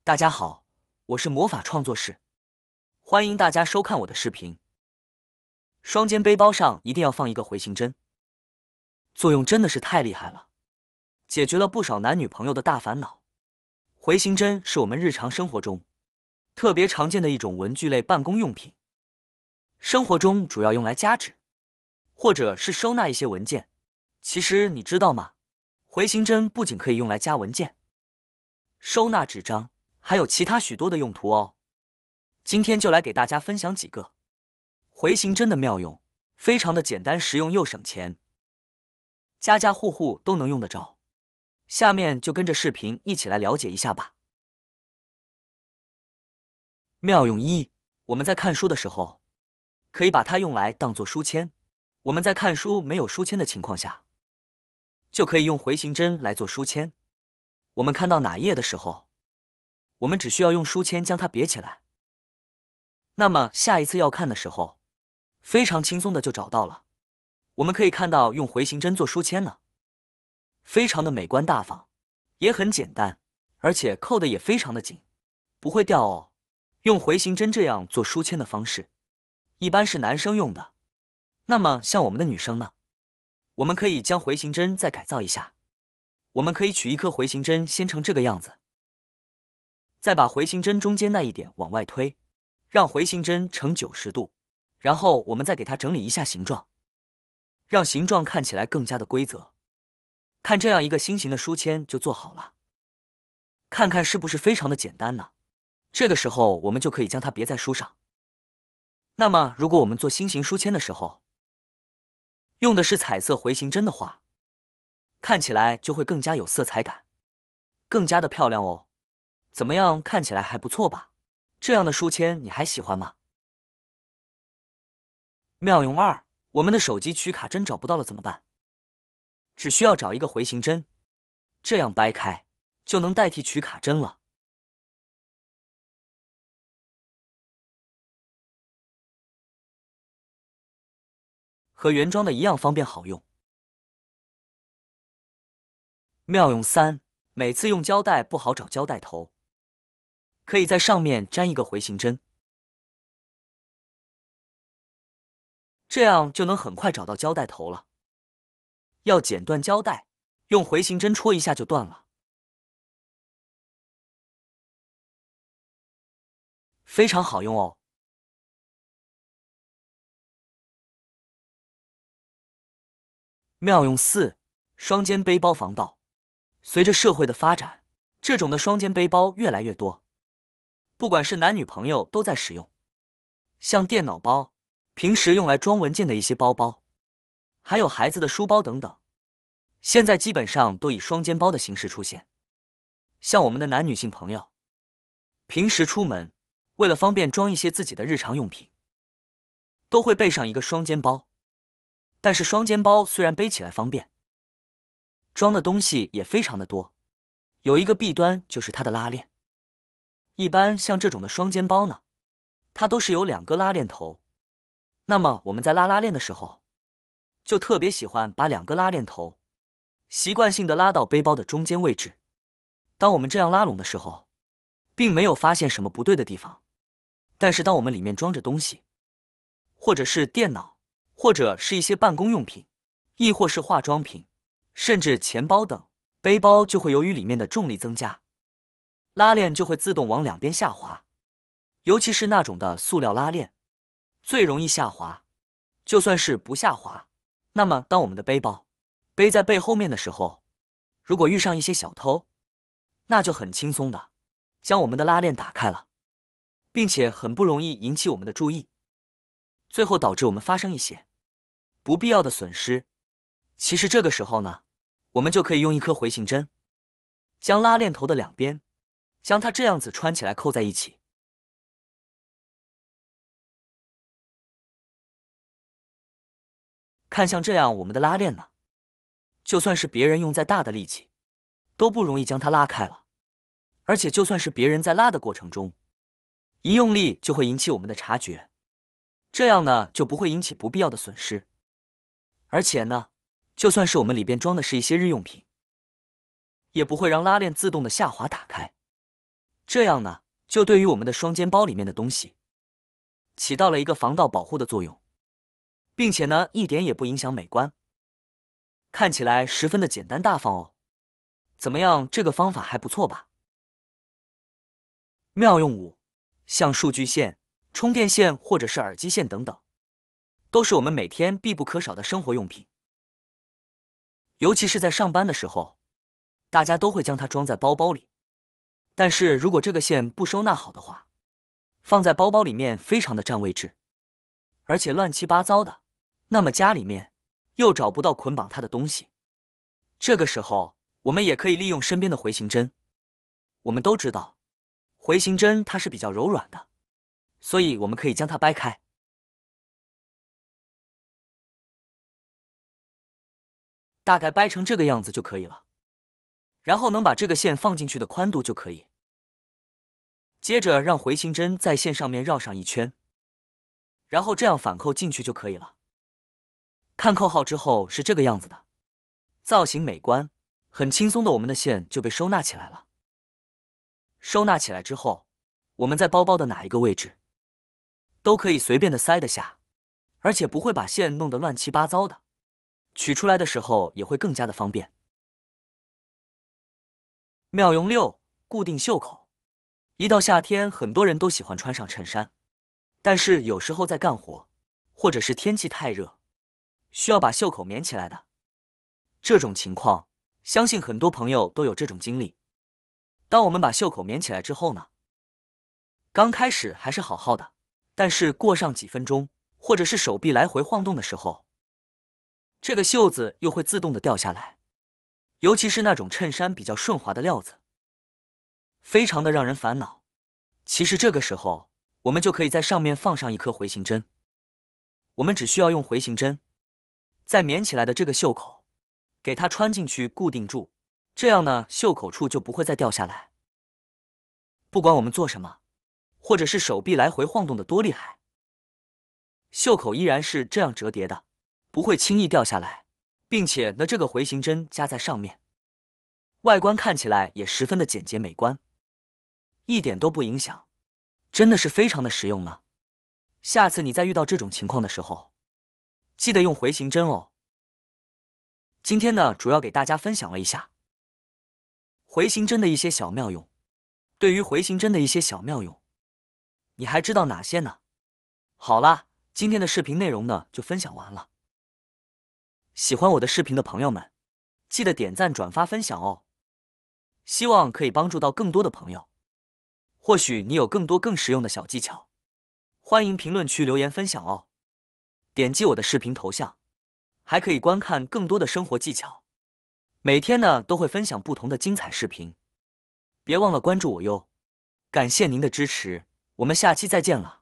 大家好，我是魔法创作室，欢迎大家收看我的视频。双肩背包上一定要放一个回形针，作用真的是太厉害了，解决了不少男女朋友的大烦恼。回形针是我们日常生活中特别常见的一种文具类办公用品，生活中主要用来夹纸，或者是收纳一些文件。其实你知道吗？回形针不仅可以用来夹文件、收纳纸张，还有其他许多的用途哦。今天就来给大家分享几个回形针的妙用，非常的简单实用又省钱，家家户户都能用得着。下面就跟着视频一起来了解一下吧。妙用一，我们在看书的时候，可以把它用来当做书签。我们在看书没有书签的情况下，就可以用回形针来做书签。我们看到哪页的时候，我们只需要用书签将它别起来，那么下一次要看的时候，非常轻松的就找到了。我们可以看到用回形针做书签呢，非常的美观大方，也很简单，而且扣的也非常的紧，不会掉哦。用回形针这样做书签的方式，一般是男生用的。那么像我们的女生呢，我们可以将回形针再改造一下。我们可以取一颗回形针先成这个样子，再把回形针中间那一点往外推，让回形针呈90度，然后我们再给它整理一下形状，让形状看起来更加的规则。看这样一个心形的书签就做好了，看看是不是非常的简单呢？这个时候我们就可以将它别在书上。那么如果我们做心形书签的时候，用的是彩色回形针的话，看起来就会更加有色彩感，更加的漂亮哦。怎么样，看起来还不错吧？这样的书签你还喜欢吗？妙用二，我们的手机取卡针找不到了怎么办？只需要找一个回形针，这样掰开就能代替取卡针了。和原装的一样方便好用。妙用三，每次用胶带不好找胶带头，可以在上面粘一个回形针，这样就能很快找到胶带头了。要剪断胶带，用回形针戳一下就断了，非常好用哦。妙用四，双肩背包防盗。随着社会的发展，这种的双肩背包越来越多，不管是男女朋友都在使用。像电脑包，平时用来装文件的一些包包，还有孩子的书包等等，现在基本上都以双肩包的形式出现。像我们的男女性朋友，平时出门为了方便装一些自己的日常用品，都会备上一个双肩包。但是双肩包虽然背起来方便，装的东西也非常的多，有一个弊端就是它的拉链。一般像这种的双肩包呢，它都是有2个拉链头。那么我们在拉拉链的时候，就特别喜欢把2个拉链头习惯性的拉到背包的中间位置。当我们这样拉拢的时候，并没有发现什么不对的地方。但是当我们里面装着东西，或者是电脑，或者是一些办公用品，亦或是化妆品，甚至钱包等，背包就会由于里面的重力增加，拉链就会自动往两边下滑。尤其是那种的塑料拉链，最容易下滑。就算是不下滑，那么当我们的背包背在背后面的时候，如果遇上一些小偷，那就很轻松的将我们的拉链打开了，并且很不容易引起我们的注意，最后导致我们发生一些不必要的损失。其实这个时候呢，我们就可以用一颗回形针，将拉链头的两边，将它这样子穿起来扣在一起。看像这样，我们的拉链呢，就算是别人用再大的力气，都不容易将它拉开了。而且就算是别人在拉的过程中，一用力就会引起我们的察觉，这样呢就不会引起不必要的损失。而且呢，就算是我们里边装的是一些日用品，也不会让拉链自动的下滑打开。这样呢，就对于我们的双肩包里面的东西起到了一个防盗保护的作用，并且呢，一点也不影响美观，看起来十分的简单大方哦。怎么样，这个方法还不错吧？妙用5，像数据线、充电线或者是耳机线等等，都是我们每天必不可少的生活用品。尤其是在上班的时候，大家都会将它装在包包里。但是如果这个线不收纳好的话，放在包包里面非常的占位置，而且乱七八糟的，那么家里面又找不到捆绑它的东西。这个时候，我们也可以利用身边的回形针。我们都知道，回形针它是比较柔软的，所以我们可以将它掰开，大概掰成这个样子就可以了。然后能把这个线放进去的宽度就可以。接着让回形针在线上面绕上一圈，然后这样反扣进去就可以了。看扣好之后是这个样子的，造型美观，很轻松的我们的线就被收纳起来了。收纳起来之后，我们在包包的哪一个位置都可以随便的塞得下，而且不会把线弄得乱七八糟的，取出来的时候也会更加的方便。妙用6，固定袖口。一到夏天，很多人都喜欢穿上衬衫，但是有时候在干活，或者是天气太热，需要把袖口棉起来的。这种情况，相信很多朋友都有这种经历。当我们把袖口棉起来之后呢，刚开始还是好好的，但是过上几分钟，或者是手臂来回晃动的时候，这个袖子又会自动的掉下来。尤其是那种衬衫比较顺滑的料子，非常的让人烦恼。其实这个时候，我们就可以在上面放上一颗回形针。我们只需要用回形针，在棉起来的这个袖口，给它穿进去固定住，这样呢，袖口处就不会再掉下来。不管我们做什么，或者是手臂来回晃动的多厉害，袖口依然是这样折叠的，不会轻易掉下来，并且呢，这个回形针加在上面，外观看起来也十分的简洁美观，一点都不影响，真的是非常的实用呢。下次你再遇到这种情况的时候，记得用回形针哦。今天呢，主要给大家分享了一下回形针的一些小妙用。对于回形针的一些小妙用，你还知道哪些呢？好啦，今天的视频内容呢就分享完了。喜欢我的视频的朋友们，记得点赞、转发、分享哦。希望可以帮助到更多的朋友。或许你有更多更实用的小技巧，欢迎评论区留言分享哦。点击我的视频头像，还可以观看更多的生活技巧。每天呢都会分享不同的精彩视频，别忘了关注我哟。感谢您的支持，我们下期再见了。